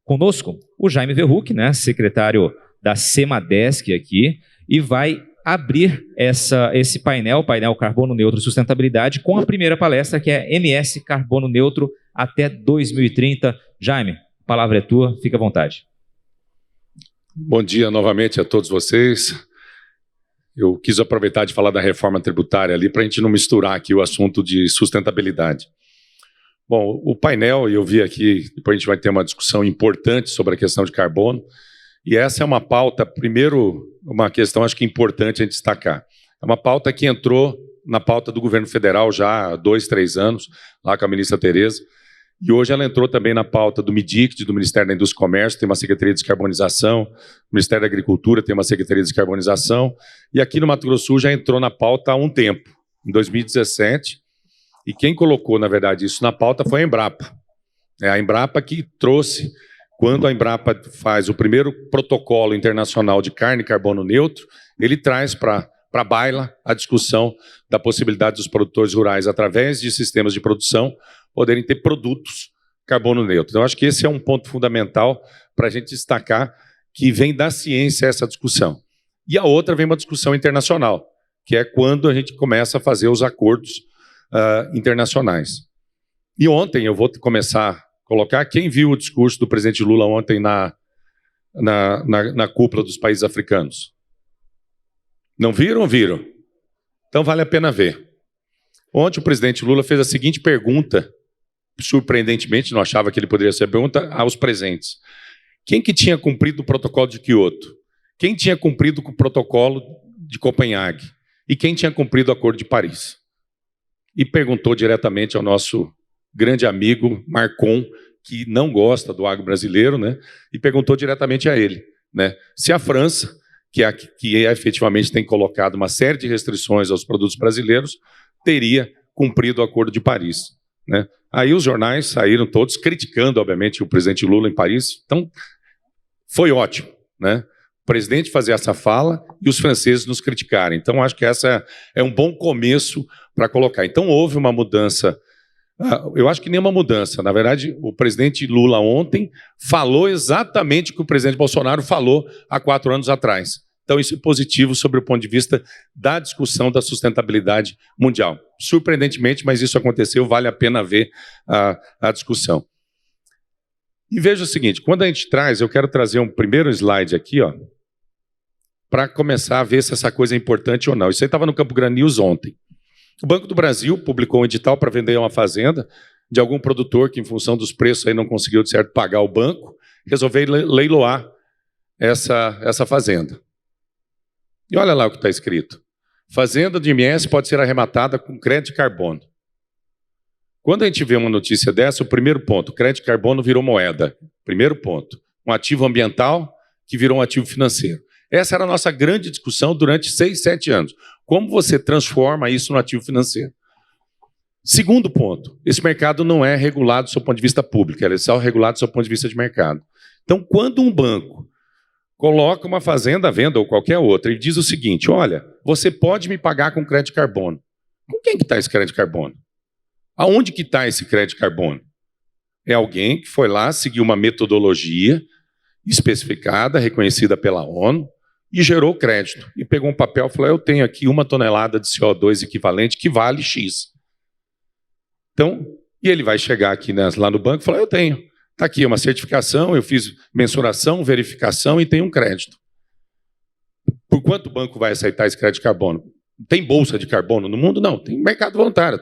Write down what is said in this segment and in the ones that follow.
conosco o Jaime Verruc, né, secretário da Semadesc aqui, e vai abrir esse painel Carbono Neutro e Sustentabilidade, com a primeira palestra, que é MS Carbono Neutro até 2030. Jaime, a palavra é tua, fica à vontade. Bom dia novamente a todos vocês. Eu quis aproveitar de falar da reforma tributária ali para a gente não misturar aqui o assunto de sustentabilidade. Bom, o painel, eu vi aqui, depois a gente vai ter uma discussão importante sobre a questão de carbono, e essa é uma pauta, primeiro, uma questão acho que importante a gente destacar. É uma pauta que entrou na pauta do governo federal já há 2, 3 anos, lá com a ministra Tereza, e hoje ela entrou também na pauta do MIDICT, do Ministério da Indústria e Comércio, tem uma Secretaria de Descarbonização, o Ministério da Agricultura tem uma Secretaria de Descarbonização, e aqui no Mato Grosso do Sul já entrou na pauta há um tempo, em 2017, e quem colocou, na verdade, isso na pauta foi a Embrapa. É a Embrapa que trouxe, quando a Embrapa faz o primeiro protocolo internacional de carne e carbono neutro, ele traz para a baila a discussão da possibilidade dos produtores rurais, através de sistemas de produção, poderem ter produtos carbono neutro. Então, acho que esse é um ponto fundamental para a gente destacar que vem da ciência essa discussão. E a outra vem uma discussão internacional, que é quando a gente começa a fazer os acordos internacionais. E ontem, eu vou começar a colocar, quem viu o discurso do presidente Lula ontem na cúpula dos países africanos? Não viram ou viram? Então vale a pena ver. Ontem o presidente Lula fez a seguinte pergunta, surpreendentemente, não achava que ele poderia ser a pergunta, aos presentes. Quem que tinha cumprido o protocolo de Quioto? Quem tinha cumprido o protocolo de Copenhague? E quem tinha cumprido o Acordo de Paris? E perguntou diretamente ao nosso grande amigo Marcon, que não gosta do agro brasileiro, né? E perguntou diretamente a ele, né? Se a França, que efetivamente tem colocado uma série de restrições aos produtos brasileiros, teria cumprido o Acordo de Paris, né? Aí os jornais saíram todos criticando, obviamente, o presidente Lula em Paris. Então, foi ótimo, né? O presidente fazer essa fala e os franceses nos criticarem. Então, acho que essa é um bom começo para colocar. Então, houve uma mudança. Eu acho que nem uma mudança. Na verdade, o presidente Lula ontem falou exatamente o que o presidente Bolsonaro falou há 4 anos atrás. Então, isso é positivo sobre o ponto de vista da discussão da sustentabilidade mundial. Surpreendentemente, mas isso aconteceu, vale a pena ver a discussão. E veja o seguinte, quando a gente traz, eu quero trazer um primeiro slide aqui, para começar a ver se essa coisa é importante ou não. Isso aí estava no Campo Grande News ontem. O Banco do Brasil publicou um edital para vender uma fazenda de algum produtor que, em função dos preços, aí não conseguiu, de certo, pagar o banco, resolveu leiloar essa fazenda. E olha lá o que está escrito. Fazenda de IMS pode ser arrematada com crédito de carbono. Quando a gente vê uma notícia dessa, o primeiro ponto, crédito de carbono virou moeda. Primeiro ponto. Um ativo ambiental que virou um ativo financeiro. Essa era a nossa grande discussão durante 6, 7 anos. Como você transforma isso no ativo financeiro? Segundo ponto, esse mercado não é regulado do seu ponto de vista público, ele é só regulado do seu ponto de vista de mercado. Então, quando um banco coloca uma fazenda à venda ou qualquer outra e diz o seguinte, olha, você pode me pagar com crédito de carbono. Com quem que está esse crédito de carbono? Aonde que está esse crédito de carbono? É alguém que foi lá, seguiu uma metodologia especificada, reconhecida pela ONU, e gerou crédito. E pegou um papel e falou, eu tenho aqui 1 tonelada de CO2 equivalente que vale X. Então, e ele vai chegar aqui lá no banco e falar, eu tenho. Está aqui uma certificação, eu fiz mensuração, verificação e tenho um crédito. Por quanto o banco vai aceitar esse crédito de carbono? Tem bolsa de carbono no mundo? Não, tem mercado voluntário.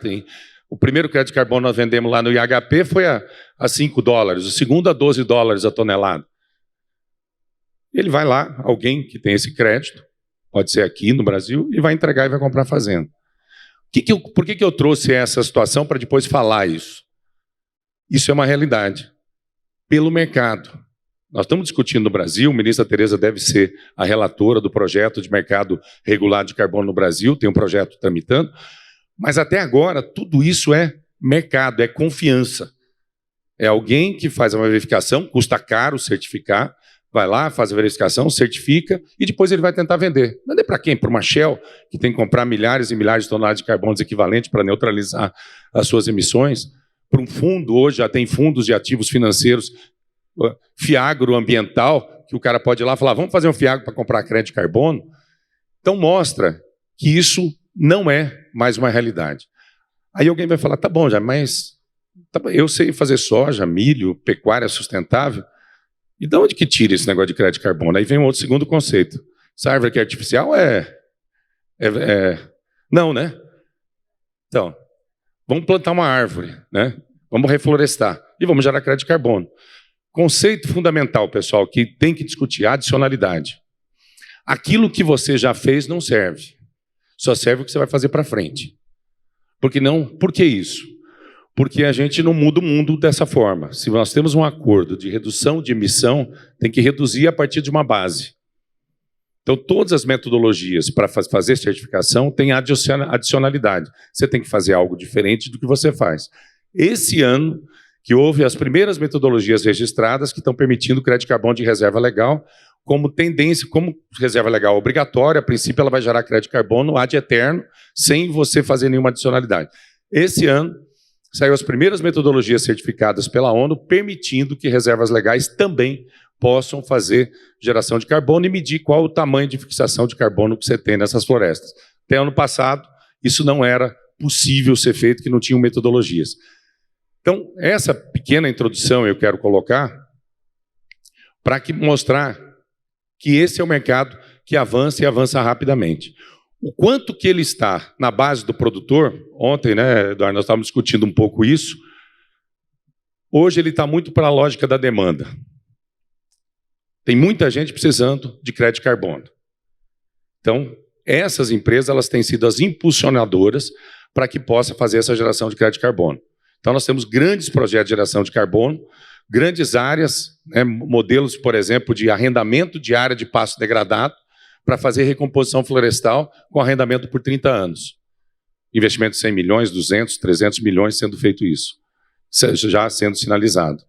O primeiro crédito de carbono nós vendemos lá no IHP foi a $5, o segundo a $12 a tonelada. Ele vai lá, alguém que tem esse crédito, pode ser aqui no Brasil, e vai entregar e vai comprar a fazenda. Por que eu trouxe essa situação para depois falar isso? Isso é uma realidade. Pelo mercado. Nós estamos discutindo no Brasil, a ministra Tereza deve ser a relatora do projeto de mercado regulado de carbono no Brasil, tem um projeto tramitando, mas até agora tudo isso é mercado, é confiança. É alguém que faz uma verificação, custa caro certificar, vai lá, faz a verificação, certifica e depois ele vai tentar vender. Vender para quem? Para uma Shell, que tem que comprar milhares e milhares de toneladas de carbono equivalente para neutralizar as suas emissões? Para um fundo, hoje já tem fundos de ativos financeiros fiagro ambiental, que o cara pode ir lá e falar, vamos fazer um fiagro para comprar crédito de carbono. Então mostra que isso não é mais uma realidade. Aí alguém vai falar, tá bom, já, mas eu sei fazer soja, milho, pecuária sustentável. E de onde que tira esse negócio de crédito de carbono? Aí vem um outro segundo conceito. Essa árvore aqui é artificial não, né? Então, vamos plantar uma árvore, né? Vamos reflorestar e vamos gerar crédito de carbono. Conceito fundamental, pessoal, que tem que discutir, adicionalidade. Aquilo que você já fez não serve. Só serve o que você vai fazer para frente. Por que isso? Porque a gente não muda o mundo dessa forma. Se nós temos um acordo de redução de emissão, tem que reduzir a partir de uma base. Então, todas as metodologias para fazer certificação têm adicionalidade. Você tem que fazer algo diferente do que você faz. Esse ano, que houve as primeiras metodologias registradas que estão permitindo o crédito de carbono de reserva legal como tendência, como reserva legal obrigatória, a princípio ela vai gerar crédito de carbono ad eterno, sem você fazer nenhuma adicionalidade. Esse ano, saiu as primeiras metodologias certificadas pela ONU, permitindo que reservas legais também possam fazer geração de carbono e medir qual o tamanho de fixação de carbono que você tem nessas florestas. Até ano passado, isso não era possível ser feito, que não tinham metodologias. Então, essa pequena introdução eu quero colocar para mostrar que esse é o mercado que avança e avança rapidamente. O quanto que ele está na base do produtor, ontem, né, Eduardo, nós estávamos discutindo um pouco isso, hoje ele está muito para a lógica da demanda. Tem muita gente precisando de crédito de carbono. Então, essas empresas elas têm sido as impulsionadoras para que possa fazer essa geração de crédito de carbono. Então, nós temos grandes projetos de geração de carbono, grandes áreas, né, modelos, por exemplo, de arrendamento de área de pasto degradado, para fazer recomposição florestal com arrendamento por 30 anos. Investimento de 100 milhões, 200, 300 milhões sendo feito isso, já sendo sinalizado.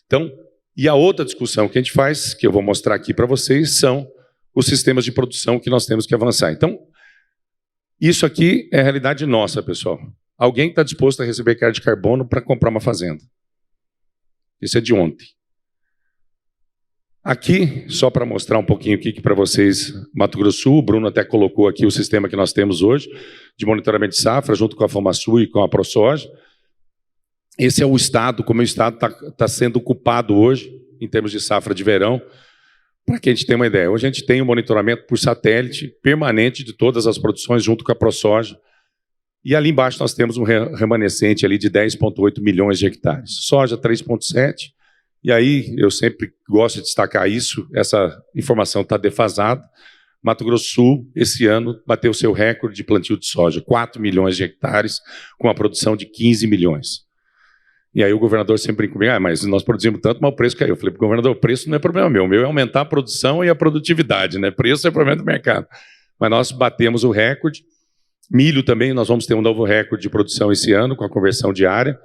Então, e a outra discussão que a gente faz, que eu vou mostrar aqui para vocês, são os sistemas de produção que nós temos que avançar. Então, isso aqui é a realidade nossa, pessoal. Alguém está disposto a receber crédito de carbono para comprar uma fazenda. Isso é de ontem. Aqui, só para mostrar um pouquinho aqui para vocês, Mato Grosso do Sul, o Bruno até colocou aqui o sistema que nós temos hoje, de monitoramento de safra, junto com a FamaSul e com a ProSoja. Esse é o estado, como o estado está sendo ocupado hoje, em termos de safra de verão, para que a gente tenha uma ideia. Hoje a gente tem um monitoramento por satélite permanente de todas as produções, junto com a ProSoja. E ali embaixo nós temos um remanescente ali de 10,8 milhões de hectares. Soja 3,7. E aí eu sempre gosto de destacar isso, essa informação está defasada. Mato Grosso do Sul, esse ano, bateu seu recorde de plantio de soja, 4 milhões de hectares, com a produção de 15 milhões. E aí o governador sempre brinca comigo, mas nós produzimos tanto, mas o preço caiu. Eu falei, governador, o preço não é problema meu, o meu é aumentar a produção e a produtividade, né? Preço é problema do mercado. Mas nós batemos o recorde. Milho também, nós vamos ter um novo recorde de produção esse ano, com a conversão diária.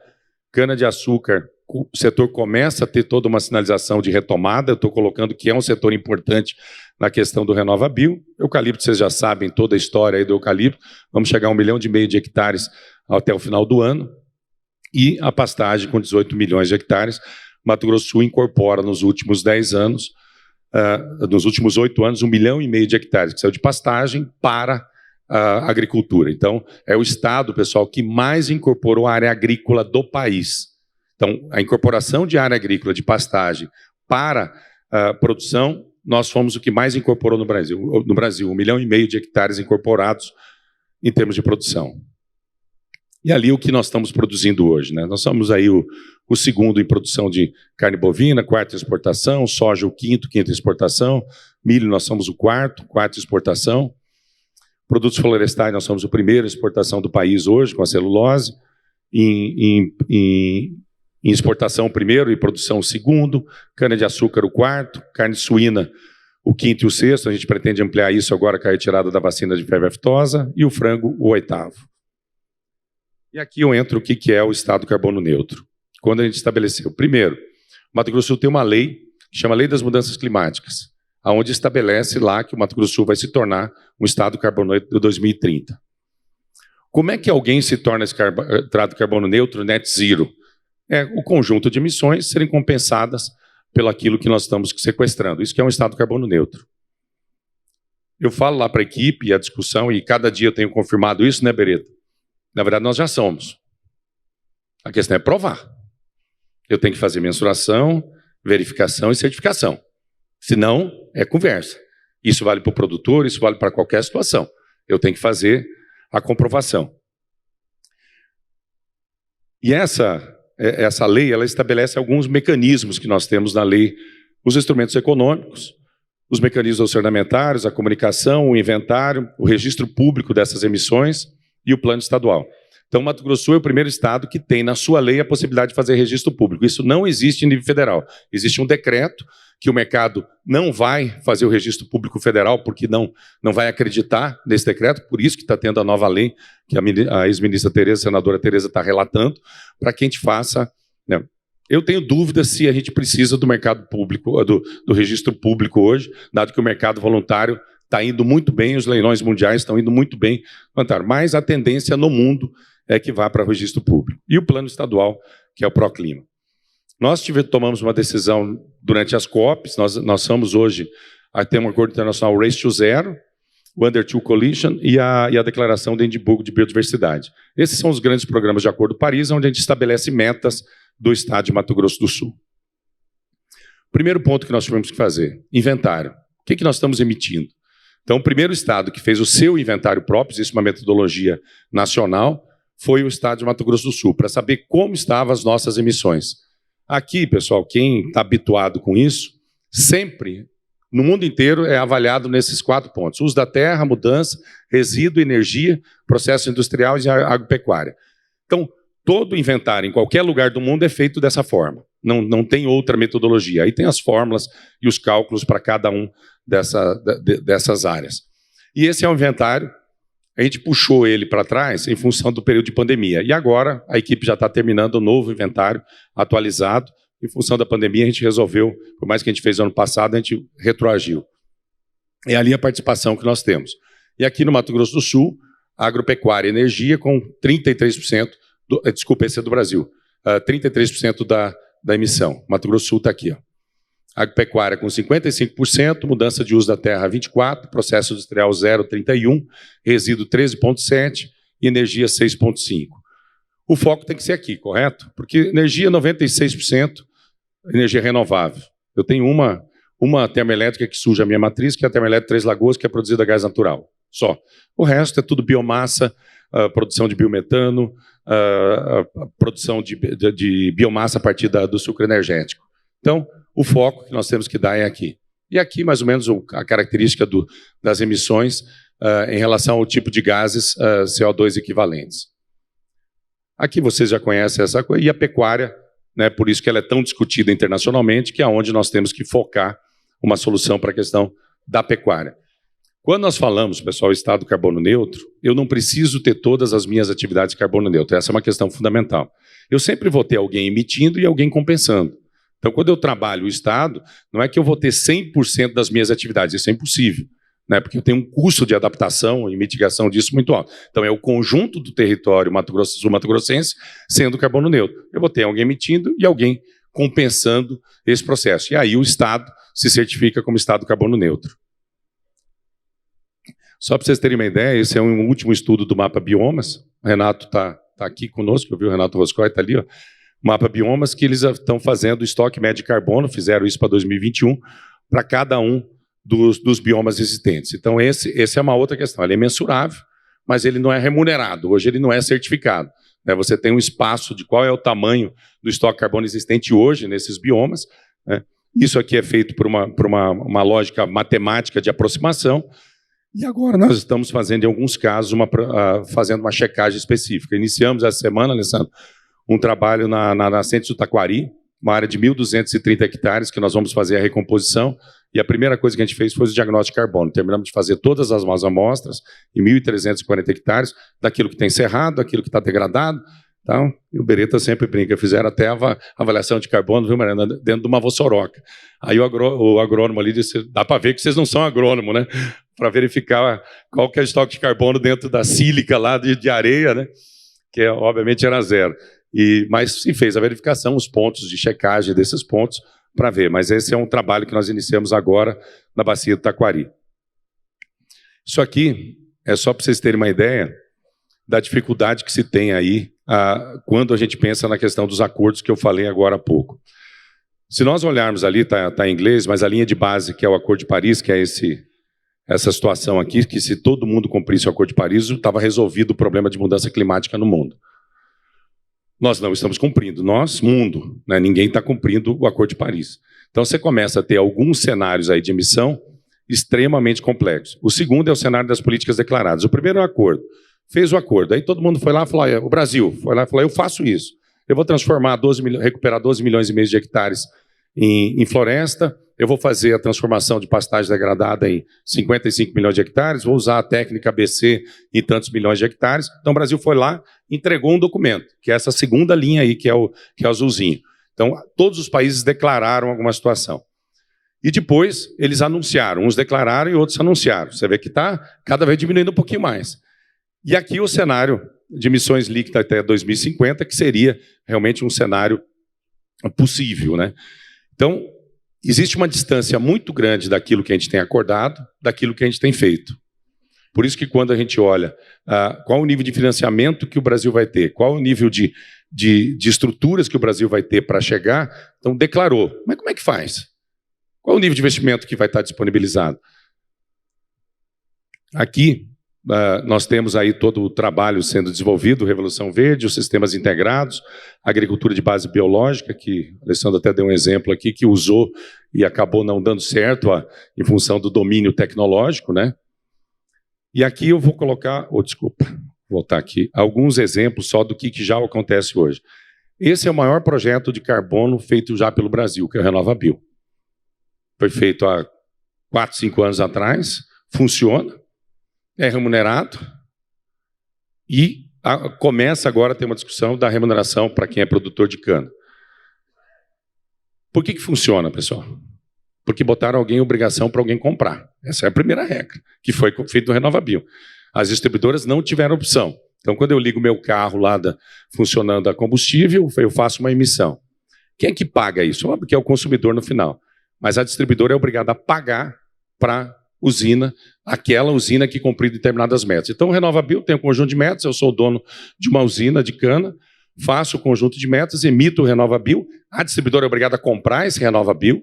Cana-de-açúcar, o setor começa a ter toda uma sinalização de retomada, eu estou colocando que é um setor importante na questão do RenovaBio. Eucalipto, vocês já sabem toda a história aí do eucalipto, vamos chegar a 1,5 milhão de hectares até o final do ano, e a pastagem com 18 milhões de hectares. Mato Grosso do Sul incorpora nos últimos 10 anos, nos últimos 8 anos, 1,5 milhão de hectares, que saiu de pastagem para a agricultura. Então, é o estado, pessoal, que mais incorporou a área agrícola do país. Então, a incorporação de área agrícola de pastagem para a produção, nós fomos o que mais incorporou no Brasil. No Brasil, 1,5 milhão de hectares incorporados em termos de produção. E ali o que nós estamos produzindo hoje, né? Nós somos aí o segundo em produção de carne bovina, quarto em exportação, soja o quinta exportação, milho nós somos o quarto exportação. Produtos florestais, nós somos o primeiro exportação do país hoje, com a celulose. Em exportação, o primeiro, e produção, o segundo. Cana-de-açúcar, o quarto. Carne suína, o quinto e o sexto. A gente pretende ampliar isso agora com a retirada da vacina de febre aftosa. E o frango, o oitavo. E aqui eu entro o que é o estado carbono neutro. Quando a gente estabeleceu. Primeiro, Mato Grosso do Sul tem uma lei, que chama Lei das Mudanças Climáticas, onde estabelece lá que o Mato Grosso do Sul vai se tornar um estado carbono neutro de 2030. Como é que alguém se torna esse estado carbono neutro net zero? É o conjunto de emissões serem compensadas pelo aquilo que nós estamos sequestrando. Isso que é um estado carbono neutro. Eu falo lá para a equipe e a discussão, e cada dia eu tenho confirmado isso, né, Beretta? Na verdade, nós já somos. A questão é provar. Eu tenho que fazer mensuração, verificação e certificação. Senão, é conversa. Isso vale para o produtor, isso vale para qualquer situação. Eu tenho que fazer a comprovação. E essa lei, ela estabelece alguns mecanismos que nós temos na lei, os instrumentos econômicos, os mecanismos orçamentários, a comunicação, o inventário, o registro público dessas emissões e o plano estadual. Então, Mato Grosso do Sul é o primeiro estado que tem na sua lei a possibilidade de fazer registro público. Isso não existe em nível federal. Existe um decreto que o mercado não vai fazer o registro público federal porque não vai acreditar nesse decreto, por isso que está tendo a nova lei que a ex-ministra Tereza, a senadora Tereza, está relatando, para que a gente faça... Né? Eu tenho dúvida se a gente precisa do mercado público, do registro público hoje, dado que o mercado voluntário está indo muito bem, os leilões mundiais estão indo muito bem, mas a tendência no mundo é que vá para o registro público. E o plano estadual, que é o Proclima. Nós tomamos uma decisão durante as COPs, nós somos hoje, tem um acordo internacional Race to Zero, o Under Two Coalition e a Declaração de Edimburgo de Biodiversidade. Esses são os grandes programas de Acordo Paris, onde a gente estabelece metas do estado de Mato Grosso do Sul. Primeiro ponto que nós tivemos que fazer, inventário. O que nós estamos emitindo? Então, o primeiro estado que fez o seu inventário próprio, existe uma metodologia nacional, foi o estado de Mato Grosso do Sul, para saber como estavam as nossas emissões. Aqui, pessoal, quem está habituado com isso, sempre, no mundo inteiro, é avaliado nesses 4 pontos. Uso da terra, mudança, resíduo, energia, processo industrial e agropecuária. Então, todo inventário em qualquer lugar do mundo é feito dessa forma. Não tem outra metodologia. Aí tem as fórmulas e os cálculos para cada um dessas áreas. E esse é o inventário. A gente puxou ele para trás em função do período de pandemia. E agora a equipe já está terminando o novo inventário atualizado. Em função da pandemia, a gente resolveu, por mais que a gente fez ano passado, a gente retroagiu. É ali a participação que nós temos. E aqui no Mato Grosso do Sul, agropecuária e energia com 33%, desculpa, esse é do Brasil, 33% da emissão. Mato Grosso do Sul está aqui, ó. Agropecuária com 55%, mudança de uso da terra 24%, processo industrial 0,31%, resíduo 13,7% e energia 6,5%. O foco tem que ser aqui, correto? Porque energia 96%, energia renovável. Eu tenho uma termoelétrica que suja a minha matriz, que é a termoelétrica Três Lagoas, que é produzida a gás natural, só. O resto é tudo biomassa, produção de biometano, produção de biomassa a partir do sucro energético. Então, o foco que nós temos que dar é aqui. E aqui, mais ou menos, a característica das emissões em relação ao tipo de gases CO2 equivalentes. Aqui vocês já conhecem essa coisa. E a pecuária, né, por isso que ela é tão discutida internacionalmente, que é onde nós temos que focar uma solução para a questão da pecuária. Quando nós falamos, pessoal, estado carbono neutro, eu não preciso ter todas as minhas atividades carbono neutro. Essa é uma questão fundamental. Eu sempre vou ter alguém emitindo e alguém compensando. Então, quando eu trabalho o estado, não é que eu vou ter 100% das minhas atividades, isso é impossível, né? Porque eu tenho um custo de adaptação e mitigação disso muito alto. Então, é o conjunto do território Mato Grosso do Sul, Mato Grossense, sendo carbono neutro. Eu vou ter alguém emitindo e alguém compensando esse processo. E aí o estado se certifica como estado carbono neutro. Só para vocês terem uma ideia, esse é um último estudo do mapa Biomas. O Renato está aqui conosco, eu vi o Renato Roscoe, está ali, ó. Mapa Biomas, que eles estão fazendo estoque médio de carbono, fizeram isso para 2021, para cada um dos biomas existentes. Então, esse é uma outra questão. Ele é mensurável, mas ele não é remunerado. Hoje ele não é certificado. Né? Você tem um espaço de qual é o tamanho do estoque de carbono existente hoje nesses biomas. Né? Isso aqui é feito por uma lógica matemática de aproximação. E agora nós estamos fazendo, em alguns casos, fazendo uma checagem específica. Iniciamos essa semana, Alessandro, um trabalho na nascente do Taquari, uma área de 1.230 hectares, que nós vamos fazer a recomposição. E a primeira coisa que a gente fez foi o diagnóstico de carbono. Terminamos de fazer todas as amostras, em 1.340 hectares, daquilo que tem cerrado, daquilo que está degradado. Então, e o Beretta sempre brinca, fizeram até a avaliação de carbono, viu, Mariana, dentro de uma vossoroca. Aí o agrônomo ali disse, dá para ver que vocês não são agrônomo, né? Para verificar qual que é o estoque de carbono dentro da sílica lá de areia, né? Que obviamente era 0. Mas se fez a verificação, os pontos de checagem desses pontos para ver, mas esse é um trabalho que nós iniciamos agora na bacia do Taquari. Isso aqui é só para vocês terem uma ideia da dificuldade que se tem aí quando a gente pensa na questão dos acordos que eu falei agora há pouco. Se nós olharmos ali, está em inglês, mas a linha de base, que é o Acordo de Paris, que é essa situação aqui, que se todo mundo cumprisse o Acordo de Paris, estava resolvido o problema de mudança climática no mundo. Nós não estamos cumprindo, nós, mundo, né? Ninguém está cumprindo o Acordo de Paris. Então você começa a ter alguns cenários aí de emissão extremamente complexos. O segundo é o cenário das políticas declaradas. O primeiro é o acordo. Fez o acordo, aí todo mundo foi lá e falou, o Brasil foi lá e falou, eu faço isso. Eu vou transformar recuperar 12 milhões e meio de hectares em floresta, eu vou fazer a transformação de pastagem degradada em 55 milhões de hectares, vou usar a técnica ABC em tantos milhões de hectares. Então o Brasil foi lá, entregou um documento, que é essa segunda linha aí, que é o azulzinho. Então todos os países declararam alguma situação. E depois eles anunciaram, uns declararam e outros anunciaram. Você vê que está cada vez diminuindo um pouquinho mais. E aqui o cenário de emissões líquidas até 2050, que seria realmente um cenário possível, né? Então, existe uma distância muito grande daquilo que a gente tem acordado, daquilo que a gente tem feito. Por isso que quando a gente olha qual o nível de financiamento que o Brasil vai ter, qual o nível de estruturas que o Brasil vai ter para chegar, então declarou. Mas como é que faz? Qual o nível de investimento que vai estar disponibilizado? Aqui, nós temos aí todo o trabalho sendo desenvolvido, Revolução Verde, os sistemas integrados, a agricultura de base biológica, que o Alessandro até deu um exemplo aqui, que usou e acabou não dando certo em função do domínio tecnológico, né? E aqui eu vou colocar, desculpa, vou voltar aqui, alguns exemplos só do que já acontece hoje. Esse é o maior projeto de carbono feito já pelo Brasil, que é o RenovaBio. Foi feito há 4, 5 anos atrás, funciona, é remunerado e começa agora a ter uma discussão da remuneração para quem é produtor de cana. Por que funciona, pessoal? Porque botaram alguém em obrigação para alguém comprar. Essa é a primeira regra, que foi feito no RenovaBio. As distribuidoras não tiveram opção. Então, quando eu ligo meu carro lá funcionando a combustível, eu faço uma emissão. Quem é que paga isso? Óbvio que é o consumidor no final. Mas a distribuidora é obrigada a pagar para usina, aquela usina que cumprir determinadas metas. Então, o RenovaBio tem um conjunto de metas, eu sou o dono de uma usina de cana, faço o conjunto de metas, emito o RenovaBio, a distribuidora é obrigada a comprar esse RenovaBio,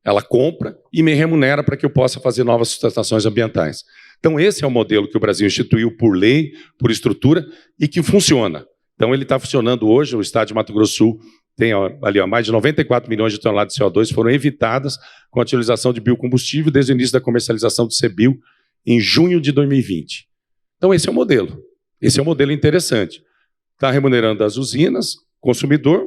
ela compra e me remunera para que eu possa fazer novas sustentações ambientais. Então, esse é o modelo que o Brasil instituiu por lei, por estrutura, e que funciona. Então, ele está funcionando hoje, o estado de Mato Grosso do Sul tem ali mais de 94 milhões de toneladas de CO2 foram evitadas com a utilização de biocombustível desde o início da comercialização do CBio em junho de 2020. Então esse é o modelo. Esse é um modelo interessante. Está remunerando as usinas, consumidor,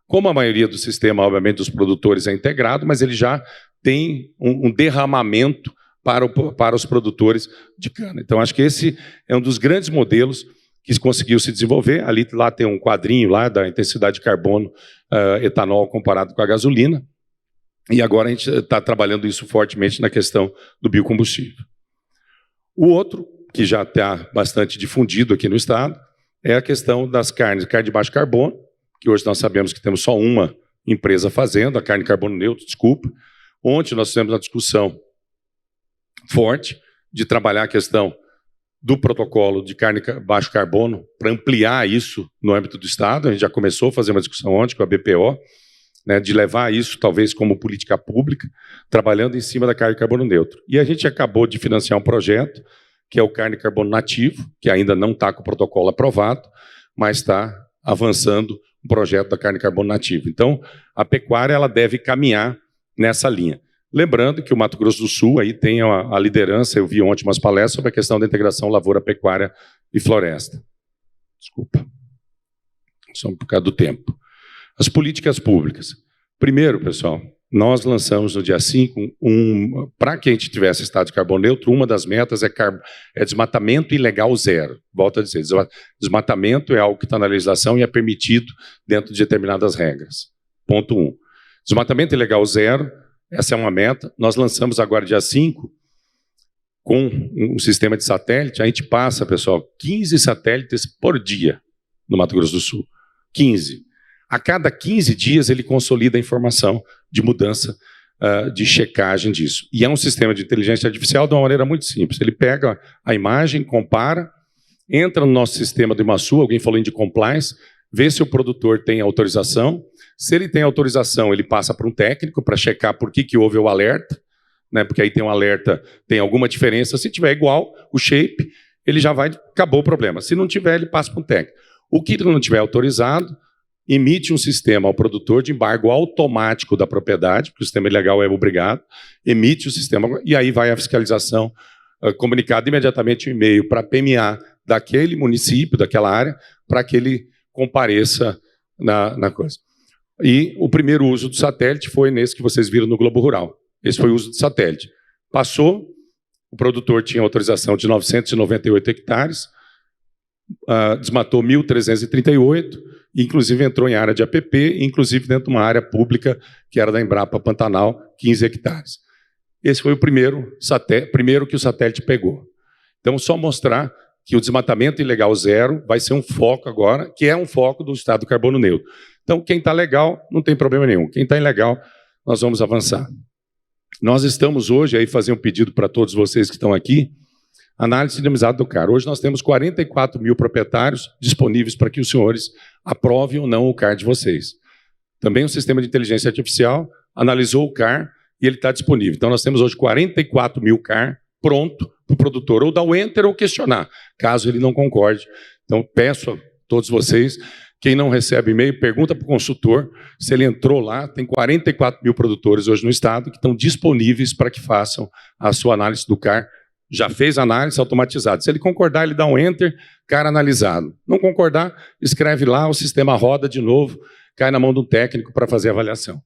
como a maioria do sistema, obviamente, dos produtores é integrado, mas ele já tem um derramamento para os produtores de cana. Então acho que esse é um dos grandes modelos que conseguiu se desenvolver. Lá tem um quadrinho lá da intensidade de carbono etanol comparado com a gasolina. E agora a gente está trabalhando isso fortemente na questão do biocombustível. O outro, que já está bastante difundido aqui no estado, é a questão das carne de baixo carbono, que hoje nós sabemos que temos só uma empresa fazendo, a carne de carbono neutro, desculpa. Ontem nós fizemos uma discussão forte de trabalhar a questão do protocolo de carne baixo carbono para ampliar isso no âmbito do estado. A gente já começou a fazer uma discussão ontem com a BPO, né, de levar isso talvez como política pública, trabalhando em cima da carne de carbono neutro. E a gente acabou de financiar um projeto, que é o carne de carbono nativo, que ainda não está com o protocolo aprovado, mas está avançando um projeto da carne de carbono nativo. Então, a pecuária ela deve caminhar nessa linha. Lembrando que o Mato Grosso do Sul aí tem a liderança, eu vi ontem umas palestras sobre a questão da integração lavoura, pecuária e floresta. Desculpa, só por causa do tempo. As políticas públicas. Primeiro, pessoal, nós lançamos no dia 5, para que a gente tivesse estado de carbono neutro, uma das metas é desmatamento ilegal zero. Volto a dizer, desmatamento é algo que está na legislação e é permitido dentro de determinadas regras. Ponto 1. Desmatamento ilegal zero, essa é uma meta. Nós lançamos agora, dia 5, com um sistema de satélite. A gente passa, pessoal, 15 satélites por dia no Mato Grosso do Sul. 15. A cada 15 dias ele consolida a informação de mudança de checagem disso. E é um sistema de inteligência artificial de uma maneira muito simples. Ele pega a imagem, compara, entra no nosso sistema do Imaçu, alguém falou de compliance, vê se o produtor tem autorização. Se ele tem autorização, ele passa para um técnico para checar por que houve o alerta, né? Porque aí tem um alerta, tem alguma diferença. Se tiver igual, o shape, ele já vai, acabou o problema. Se não tiver, ele passa para um técnico. O que não tiver autorizado, emite um sistema ao produtor de embargo automático da propriedade, porque o sistema ilegal é obrigado, emite o sistema, e aí vai a fiscalização, comunicado imediatamente um e-mail para a PMA daquele município, daquela área, para que ele compareça na coisa. E o primeiro uso do satélite foi nesse que vocês viram no Globo Rural. Esse foi o uso do satélite. Passou, o produtor tinha autorização de 998 hectares, desmatou 1.338, inclusive entrou em área de APP, inclusive dentro de uma área pública que era da Embrapa Pantanal, 15 hectares. Esse foi o primeiro que o satélite pegou. Então, só mostrar que o desmatamento ilegal zero vai ser um foco agora, que é um foco do Estado do Carbono Neutro. Então, quem está legal, não tem problema nenhum. Quem está ilegal, nós vamos avançar. Nós estamos hoje, aí fazer um pedido para todos vocês que estão aqui, análise dinamizada do CAR. Hoje nós temos 44 mil proprietários disponíveis para que os senhores aprovem ou não o CAR de vocês. Também o sistema de inteligência artificial analisou o CAR e ele está disponível. Então nós temos hoje 44 mil CAR pronto para o produtor ou dar o enter ou questionar, caso ele não concorde. Então peço a todos vocês, quem não recebe e-mail, pergunta para o consultor se ele entrou lá. Tem 44 mil produtores hoje no estado que estão disponíveis para que façam a sua análise do CAR. Já fez análise automatizada. Se ele concordar, ele dá um enter, CAR analisado. Não concordar, escreve lá, o sistema roda de novo, cai na mão do técnico para fazer a avaliação.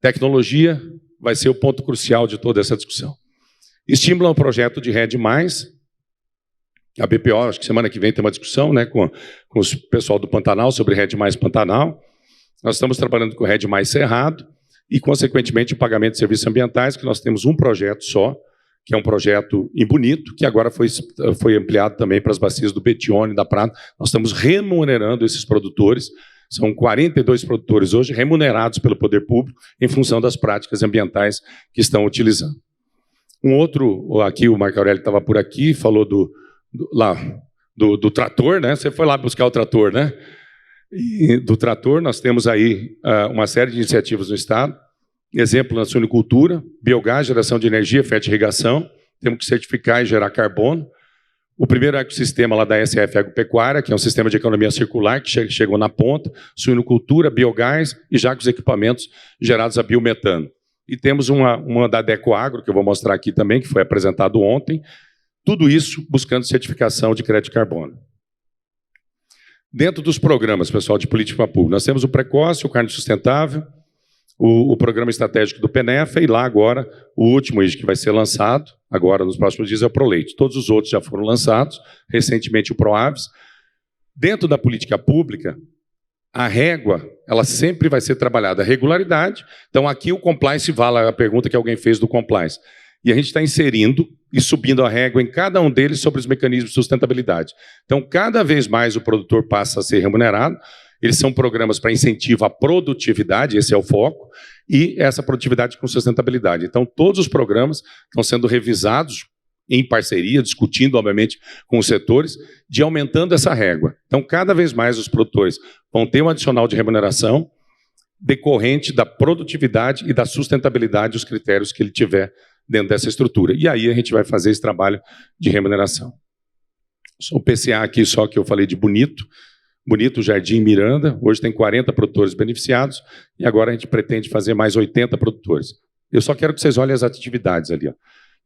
Tecnologia vai ser o ponto crucial de toda essa discussão. Estimula o projeto de RED+, a BPO, acho que semana que vem tem uma discussão, né, com o pessoal do Pantanal sobre RED+ Pantanal. Nós estamos trabalhando com o RED+ Cerrado e, consequentemente, o pagamento de serviços ambientais, que nós temos um projeto só, que é um projeto em Bonito, que agora foi ampliado também para as bacias do Betione e da Prata. Nós estamos remunerando esses produtores, são 42 produtores hoje remunerados pelo poder público em função das práticas ambientais que estão utilizando. Um outro, aqui o Marco Aurélio estava por aqui, falou do trator, né? Você foi lá buscar o trator, né? E do trator nós temos aí uma série de iniciativas no estado. Exemplo na suinicultura, biogás, geração de energia, fertirrigação, temos que certificar e gerar carbono. O primeiro ecossistema lá da SF Agropecuária, que é um sistema de economia circular, que chegou na ponta, suinicultura, biogás e já com os equipamentos gerados a biometano. E temos uma da Decoagro, que eu vou mostrar aqui também, que foi apresentado ontem, tudo isso buscando certificação de crédito de carbono. Dentro dos programas, pessoal, de política pública, nós temos o Precoce, o Carne Sustentável, o programa estratégico do PENEFA e lá agora, o último que vai ser lançado, agora nos próximos dias, é o ProLeite. Todos os outros já foram lançados, recentemente o ProAves. Dentro da política pública, a régua, ela sempre vai ser trabalhada a regularidade. Então aqui o compliance vale a pergunta que alguém fez do compliance. E a gente está inserindo e subindo a régua em cada um deles sobre os mecanismos de sustentabilidade. Então, cada vez mais o produtor passa a ser remunerado. Eles são programas para incentivo à produtividade, esse é o foco, e essa produtividade com sustentabilidade. Então, todos os programas estão sendo revisados em parceria, discutindo, obviamente, com os setores, de aumentando essa régua. Então, cada vez mais os produtores vão ter um adicional de remuneração decorrente da produtividade e da sustentabilidade dos critérios que ele tiver dentro dessa estrutura. E aí a gente vai fazer esse trabalho de remuneração. O PCA aqui, só que eu falei de Bonito, Jardim Miranda, hoje tem 40 produtores beneficiados, e agora a gente pretende fazer mais 80 produtores. Eu só quero que vocês olhem as atividades ali. Ó.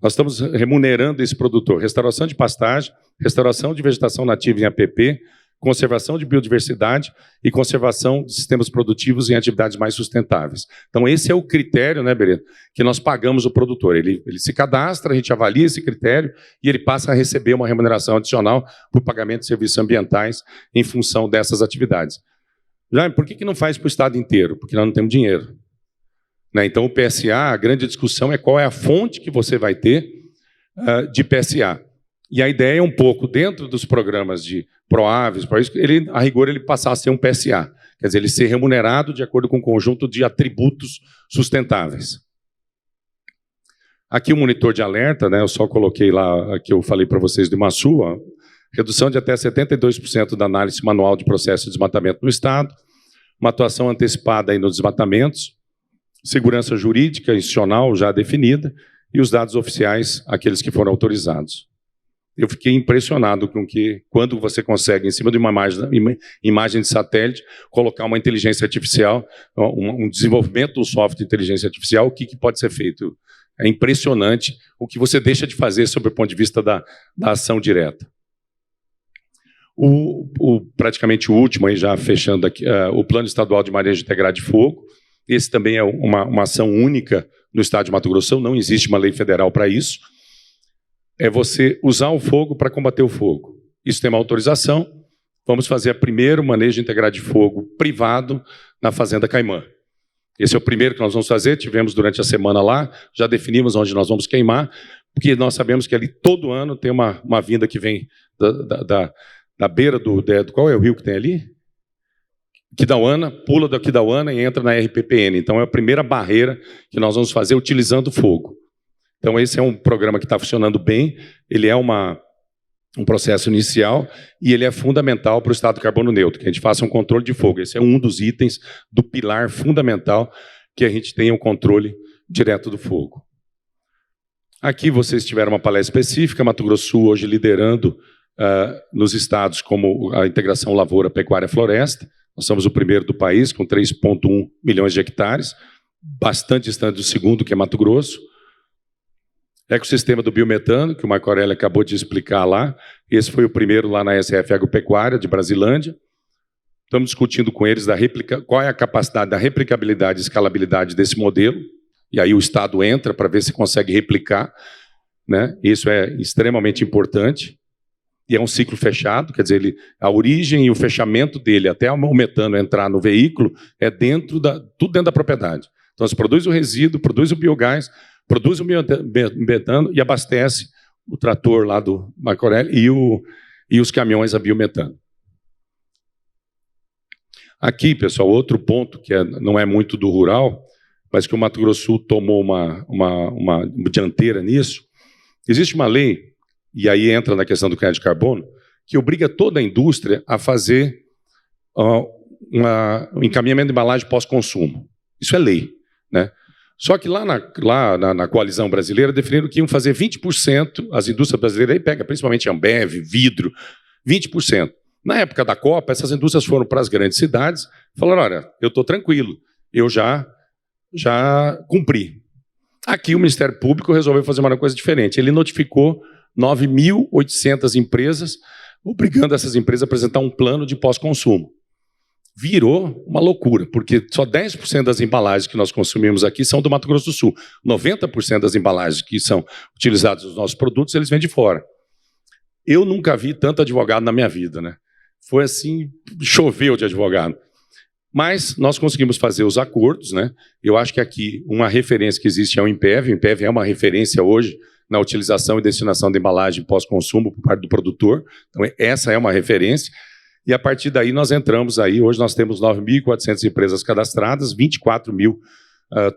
Nós estamos remunerando esse produtor, restauração de pastagem, restauração de vegetação nativa em APP, conservação de biodiversidade e conservação de sistemas produtivos em atividades mais sustentáveis. Então, esse é o critério, né, Berito, que nós pagamos o produtor. Ele se cadastra, a gente avalia esse critério e ele passa a receber uma remuneração adicional por pagamento de serviços ambientais em função dessas atividades. Já, por que não faz para o estado inteiro? Porque nós não temos dinheiro. Né? Então, o PSA, a grande discussão é qual é a fonte que você vai ter de PSA. E a ideia é um pouco, dentro dos programas de ProAves, a rigor ele passar a ser um PSA. Quer dizer, ele ser remunerado de acordo com um conjunto de atributos sustentáveis. Aqui o monitor de alerta, né, eu só coloquei lá, que eu falei para vocês do Imaçu, ó, redução de até 72% da análise manual de processo de desmatamento no Estado, uma atuação antecipada aí nos desmatamentos, segurança jurídica institucional já definida e os dados oficiais, aqueles que foram autorizados. Eu fiquei impressionado com que, quando você consegue, em cima de uma imagem de satélite, colocar uma inteligência artificial, um desenvolvimento do software de inteligência artificial, o que pode ser feito. É impressionante o que você deixa de fazer sob o ponto de vista da ação direta. Praticamente o último, aí já fechando aqui, o Plano Estadual de Manejo Integrado de Fogo. Esse também é uma ação única no Estado de Mato Grosso, não existe uma lei federal para isso. É você usar o fogo para combater o fogo. Isso tem uma autorização. Vamos fazer primeiro manejo integrado de fogo privado na Fazenda Caimã. Esse é o primeiro que nós vamos fazer, tivemos durante a semana lá, já definimos onde nós vamos queimar, porque nós sabemos que ali todo ano tem uma vinda que vem da beira do... Qual é o rio que tem ali? Quidauana, pula da Quidauana e entra na RPPN. Então é a primeira barreira que nós vamos fazer utilizando fogo. Então esse é um programa que está funcionando bem, ele é um processo inicial e ele é fundamental para o estado de carbono neutro, que a gente faça um controle de fogo. Esse é um dos itens do pilar fundamental que a gente tenha um controle direto do fogo. Aqui vocês tiveram uma palestra específica, Mato Grosso do Sul hoje liderando nos estados como a integração lavoura, pecuária, floresta. Nós somos o primeiro do país com 3,1 milhões de hectares, bastante distante do segundo, que é Mato Grosso. Ecossistema do biometano, que o Marco Aurélio acabou de explicar lá. Esse foi o primeiro lá na SF Agropecuária de Brasilândia. Estamos discutindo com eles qual é a capacidade da replicabilidade e escalabilidade desse modelo. E aí o Estado entra para ver se consegue replicar, né? Isso é extremamente importante. E é um ciclo fechado, quer dizer, a origem e o fechamento dele até o metano entrar no veículo é tudo dentro da propriedade. Então, você produz o resíduo, produz o biogás, produz o biometano e abastece o trator lá do Marco Aurélio e os caminhões a biometano. Aqui, pessoal, outro ponto que não é muito do rural, mas que o Mato Grosso do Sul tomou uma dianteira nisso. Existe uma lei, e aí entra na questão do crédito de carbono, que obriga toda a indústria a fazer um encaminhamento de embalagem pós-consumo. Isso é lei, né? Só que lá na coalizão brasileira definiram que iam fazer 20%, as indústrias brasileiras, aí pega principalmente Ambev, vidro, 20%. Na época da Copa, essas indústrias foram para as grandes cidades e falaram, olha, eu estou tranquilo, eu já cumpri. Aqui o Ministério Público resolveu fazer uma coisa diferente. Ele notificou 9.800 empresas, obrigando essas empresas a apresentar um plano de pós-consumo. Virou uma loucura, porque só 10% das embalagens que nós consumimos aqui são do Mato Grosso do Sul. 90% das embalagens que são utilizadas nos nossos produtos, eles vêm de fora. Eu nunca vi tanto advogado na minha vida, né? Foi assim, choveu de advogado. Mas nós conseguimos fazer os acordos, né? Eu acho que aqui uma referência que existe é o INPEV. O INPEV é uma referência hoje na utilização e destinação de embalagem pós-consumo por parte do produtor. Então, essa é uma referência. E a partir daí nós entramos aí, hoje nós temos 9.400 empresas cadastradas, 24 mil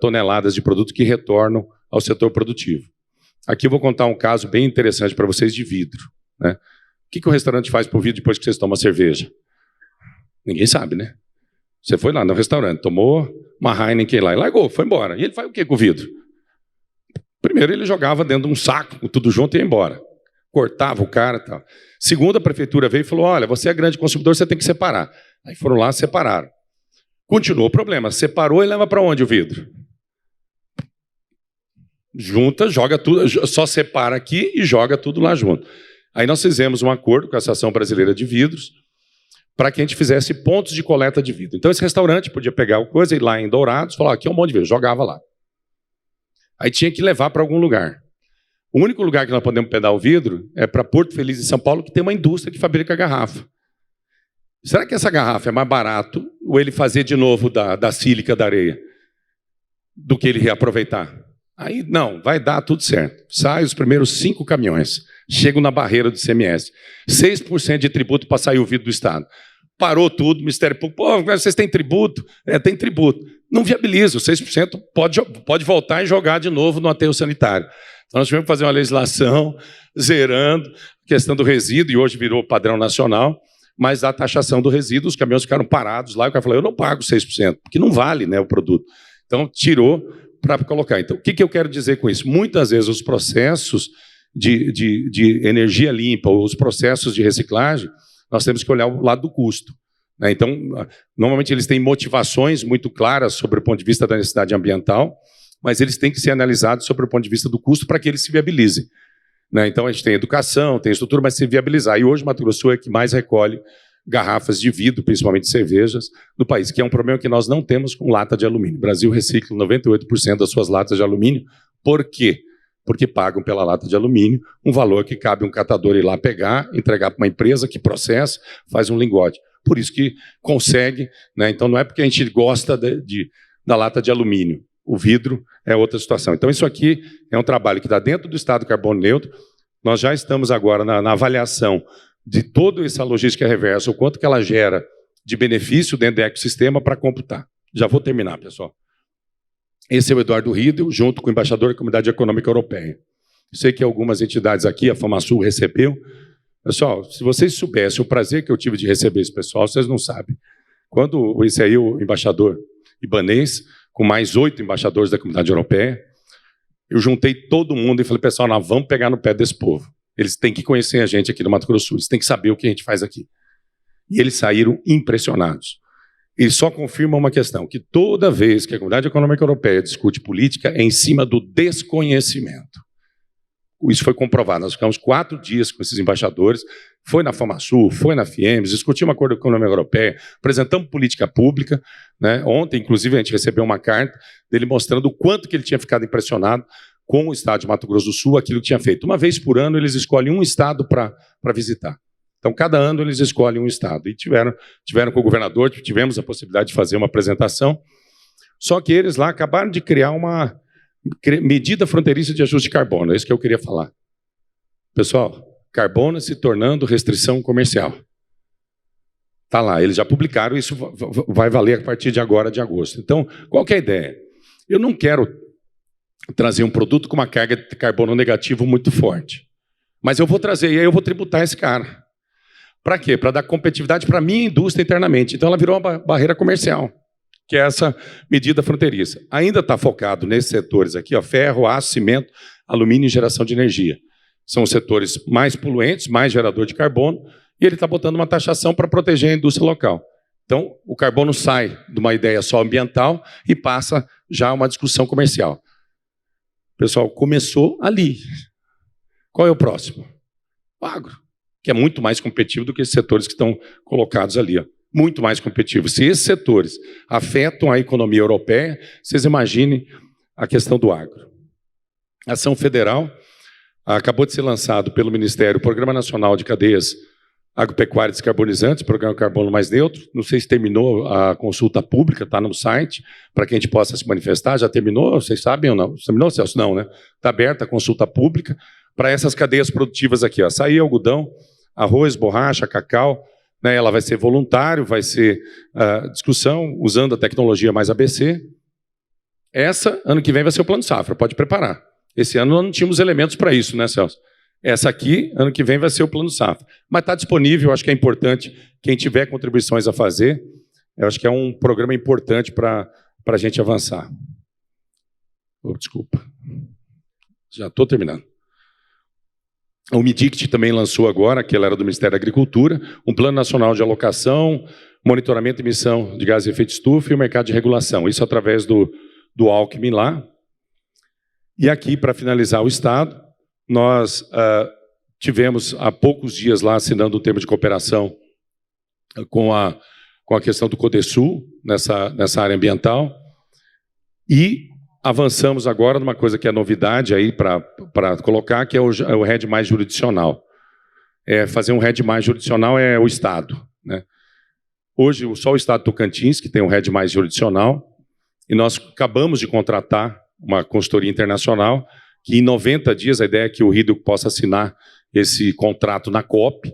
toneladas de produto que retornam ao setor produtivo. Aqui eu vou contar um caso bem interessante para vocês de vidro, né? O que o restaurante faz por vidro depois que vocês tomam cerveja? Ninguém sabe, né? Você foi lá no restaurante, tomou uma Heineken lá e largou, foi embora. E ele faz o que com o vidro? Primeiro ele jogava dentro de um saco, com tudo junto e ia embora. Cortava o cara e tal. Segundo, a prefeitura veio e falou, olha, você é grande consumidor, você tem que separar. Aí foram lá e separaram. Continuou o problema, separou e leva para onde o vidro? Junta, joga tudo, só separa aqui e joga tudo lá junto. Aí nós fizemos um acordo com a Associação Brasileira de Vidros para que a gente fizesse pontos de coleta de vidro. Então esse restaurante podia pegar a coisa, ir lá em Dourados, falar, aqui é um monte de vidro, jogava lá. Aí tinha que levar para algum lugar. O único lugar que nós podemos pegar o vidro é para Porto Feliz, em São Paulo, que tem uma indústria que fabrica garrafa. Será que essa garrafa é mais barato ou ele fazer de novo da sílica da areia do que ele reaproveitar? Aí, não, vai dar tudo certo. Sai os primeiros 5 caminhões, chegam na barreira do ICMS. 6% de tributo para sair o vidro do Estado. parou tudo, o Ministério Público, pô, vocês têm tributo? Tem tributo. Não viabiliza, os 6% pode voltar e jogar de novo no aterro sanitário. Então nós tivemos que fazer uma legislação zerando a questão do resíduo, e hoje virou padrão nacional, mas a taxação do resíduo, os caminhões ficaram parados lá, e o cara falou, eu não pago 6%, porque não vale, né, o produto. Então tirou para colocar. Então, o que eu quero dizer com isso? Muitas vezes os processos de energia limpa, ou os processos de reciclagem, nós temos que olhar o lado do custo, né? Então, normalmente eles têm motivações muito claras sobre o ponto de vista da necessidade ambiental, mas eles têm que ser analisados sobre o ponto de vista do custo para que eles se viabilizem, né? Então, a gente tem educação, tem estrutura, mas se viabilizar. E hoje, Mato Grosso do Sul é que mais recolhe garrafas de vidro, principalmente cervejas, do país, que é um problema que nós não temos com lata de alumínio. O Brasil recicla 98% das suas latas de alumínio. Por quê? Porque pagam pela lata de alumínio um valor que cabe um catador ir lá pegar, entregar para uma empresa que processa, faz um lingote. Por isso que consegue, né? Então não é porque a gente gosta da lata de alumínio. O vidro é outra situação. Então isso aqui é um trabalho que está dentro do Estado carbono neutro. Nós já estamos agora na avaliação de toda essa logística reversa, o quanto que ela gera de benefício dentro do ecossistema para computar. Já vou terminar, pessoal. Esse é o Eduardo Riedel, junto com o embaixador da Comunidade Econômica Europeia. Eu sei que algumas entidades aqui, a FamaSul recebeu. Pessoal, se vocês soubessem o prazer que eu tive de receber esse pessoal, vocês não sabem. Quando esse aí, o embaixador ibanês, com mais 8 embaixadores da Comunidade Europeia, eu juntei todo mundo e falei, pessoal, nós vamos pegar no pé desse povo. Eles têm que conhecer a gente aqui no Mato Grosso do Sul, eles têm que saber o que a gente faz aqui. E eles saíram impressionados. Eles só confirmam uma questão, que toda vez que a Comunidade Econômica Europeia discute política, é em cima do desconhecimento. Isso foi comprovado. Nós ficamos 4 dias com esses embaixadores, foi na FamaSul, foi na FIEMES, discutimos o Acordo Econômico Europeia, apresentamos política pública, né? Ontem, inclusive, a gente recebeu uma carta dele mostrando o quanto que ele tinha ficado impressionado com o estado de Mato Grosso do Sul, aquilo que tinha feito. Uma vez por ano, eles escolhem um estado para visitar. Então, cada ano, eles escolhem um estado. E tiveram com o governador, tivemos a possibilidade de fazer uma apresentação, só que eles lá acabaram de criar uma medida fronteiriça de ajuste de carbono. É isso que eu queria falar. Pessoal, carbono se tornando restrição comercial. Está lá, eles já publicaram, isso vai valer a partir de agora, de agosto. Então, qual que é a ideia? Eu não quero trazer um produto com uma carga de carbono negativo muito forte. Mas eu vou trazer, e aí eu vou tributar esse cara. Para quê? Para dar competitividade para a minha indústria internamente. Então ela virou uma barreira comercial, que é essa medida fronteiriça. Ainda está focado nesses setores aqui, ó, ferro, aço, cimento, alumínio e geração de energia. São os setores mais poluentes, mais gerador de carbono, e ele está botando uma taxação para proteger a indústria local. Então, o carbono sai de uma ideia só ambiental e passa já a uma discussão comercial. Pessoal, começou ali. Qual é o próximo? O agro, que é muito mais competitivo do que esses setores que estão colocados ali. Ó. Muito mais competitivo. Se esses setores afetam a economia europeia, vocês imaginem a questão do agro. A ação federal acabou de ser lançado pelo Ministério o Programa Nacional de Cadeias Agropecuárias Descarbonizantes, Programa Carbono Mais Neutro. Não sei se terminou a consulta pública, está no site, para que a gente possa se manifestar. Já terminou? Vocês sabem ou não? Terminou, Celso? Não, né? Está aberta a consulta pública para essas cadeias produtivas aqui. Ó. Açaí, algodão, arroz, borracha, cacau. Né? Ela vai ser voluntário, vai ser discussão usando a tecnologia mais ABC. Essa, ano que vem, vai ser o Plano Safra, pode preparar. Esse ano nós não tínhamos elementos para isso, né, Celso? Essa aqui, ano que vem, vai ser o Plano Safra. Mas está disponível, acho que é importante, quem tiver contribuições a fazer, eu acho que é um programa importante para a gente avançar. Oh, desculpa. Já estou terminando. O MIDICT também lançou agora, que ela era do Ministério da Agricultura, um Plano Nacional de Alocação, Monitoramento e Emissão de Gases de Efeito Estufa e o mercado de regulação. Isso através do Alckmin lá. E aqui, para finalizar o Estado, nós tivemos há poucos dias lá assinando um termo de cooperação com a questão do Codesul, nessa área ambiental, e avançamos agora numa coisa que é novidade aí para colocar, que é o RED mais jurisdicional. Fazer um RED mais jurisdicional é o Estado. Né? Hoje, só o Estado de Tocantins, que tem um RED mais jurisdicional, e nós acabamos de contratar uma consultoria internacional, que em 90 dias, a ideia é que o Riedel possa assinar esse contrato na COP,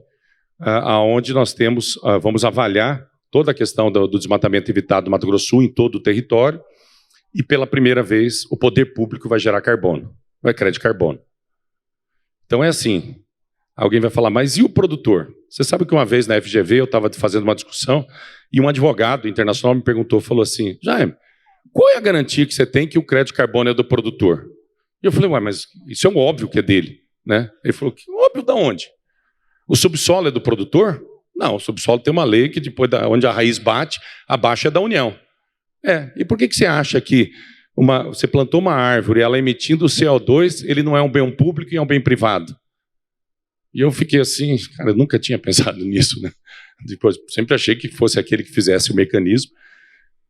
onde nós temos, vamos avaliar toda a questão do desmatamento evitado do Mato Grosso do Sul em todo o território, e pela primeira vez o poder público vai gerar carbono, vai crédito de carbono. Então é assim, alguém vai falar, mas e o produtor? Você sabe que uma vez na FGV eu estava fazendo uma discussão e um advogado internacional me perguntou, falou assim, Jaime, qual é a garantia que você tem que o crédito de carbono é do produtor? E eu falei, ué, mas isso é um óbvio que é dele, né? Ele falou, óbvio da onde? O subsolo é do produtor? Não, o subsolo tem uma lei que depois, onde a raiz bate, abaixo é da União. E por que você acha que você plantou uma árvore, ela emitindo CO2, ele não é um bem público e é um bem privado? E eu fiquei assim, cara, eu nunca tinha pensado nisso, né? Depois, sempre achei que fosse aquele que fizesse o mecanismo.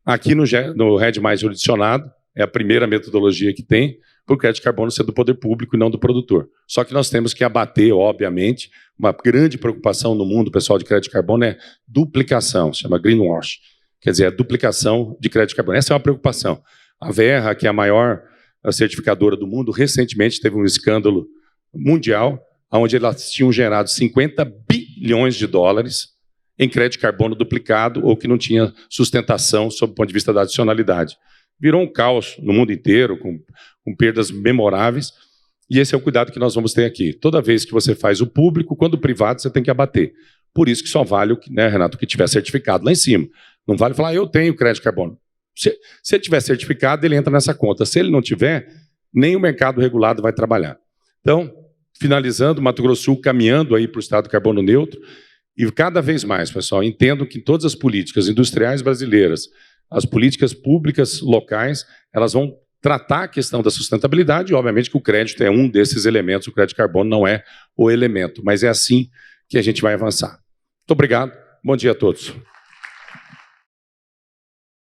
Aqui no RED mais jurisdicionado, é a primeira metodologia que tem, para o crédito de carbono ser do poder público e não do produtor. Só que nós temos que abater, obviamente, uma grande preocupação no mundo, pessoal, de crédito de carbono é duplicação, se chama greenwash, quer dizer, a duplicação de crédito de carbono. Essa é uma preocupação. A Verra, que é a maior certificadora do mundo, recentemente teve um escândalo mundial, onde elas tinham gerado 50 bilhões de dólares em crédito de carbono duplicado ou que não tinha sustentação sob o ponto de vista da adicionalidade. Virou um caos no mundo inteiro, com perdas memoráveis, e esse é o cuidado que nós vamos ter aqui. Toda vez que você faz o público, quando o privado, você tem que abater. Por isso que só vale, né, Renato, o que tiver certificado lá em cima. Não vale falar, eu tenho crédito de carbono. Se ele tiver certificado, ele entra nessa conta. Se ele não tiver, nem o mercado regulado vai trabalhar. Então, finalizando, Mato Grosso do Sul caminhando aí para o estado carbono neutro, e cada vez mais, pessoal, entendo que todas as políticas industriais brasileiras, as políticas públicas locais, elas vão tratar a questão da sustentabilidade, e obviamente que o crédito é um desses elementos, o crédito de carbono não é o elemento, mas é assim que a gente vai avançar. Muito obrigado, bom dia a todos.